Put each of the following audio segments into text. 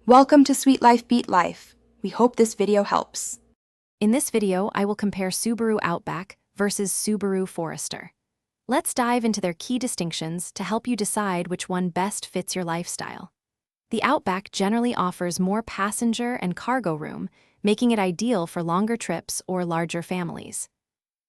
Welcome to Sweet Life Beat Life. We hope this video helps. In this video, I will compare Subaru Outback versus Subaru Forester. Let's dive into their key distinctions to help you decide which one best fits your lifestyle. The Outback generally offers more passenger and cargo room, making it ideal for longer trips or larger families.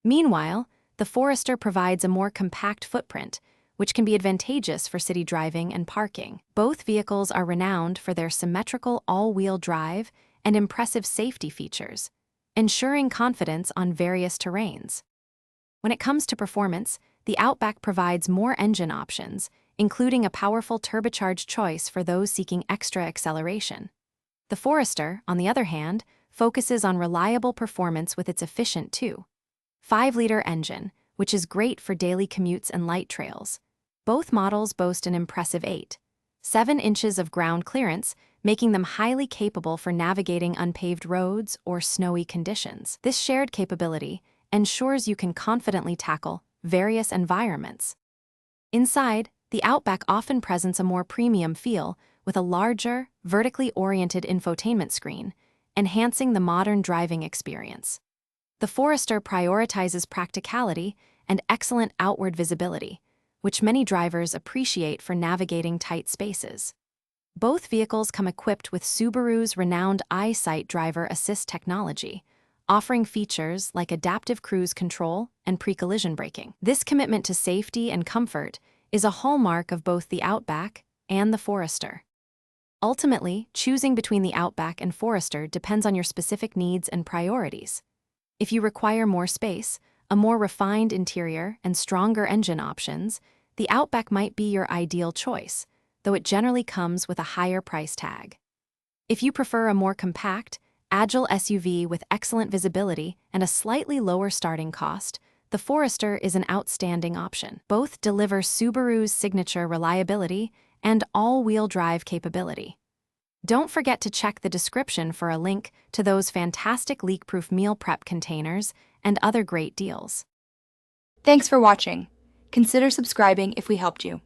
Meanwhile, the Forester provides a more compact footprint, which can be advantageous for city driving and parking. Both vehicles are renowned for their symmetrical all-wheel drive and impressive safety features, ensuring confidence on various terrains. When it comes to performance, the Outback provides more engine options, including a powerful turbocharged choice for those seeking extra acceleration. The Forester, on the other hand, focuses on reliable performance with its efficient 2.5-liter engine, which is great for daily commutes and light trails. Both models boast an impressive 8.7 inches of ground clearance, making them highly capable for navigating unpaved roads or snowy conditions. This shared capability ensures you can confidently tackle various environments. Inside, the Outback often presents a more premium feel with a larger, vertically oriented infotainment screen, enhancing the modern driving experience. The Forester prioritizes practicality and excellent outward visibility, which many drivers appreciate for navigating tight spaces. Both vehicles come equipped with Subaru's renowned EyeSight driver assist technology, offering features like adaptive cruise control and pre-collision braking. This commitment to safety and comfort is a hallmark of both the Outback and the Forester. Ultimately, choosing between the Outback and Forester depends on your specific needs and priorities. If you require more space, a more refined interior, and stronger engine options, the Outback might be your ideal choice, though it generally comes with a higher price tag. If you prefer a more compact, agile SUV with excellent visibility and a slightly lower starting cost, the Forester is an outstanding option. Both deliver Subaru's signature reliability and all-wheel drive capability. Don't forget to check the description for a link to those fantastic leak-proof meal prep containers and other great deals. Thanks for watching. Consider subscribing if we helped you.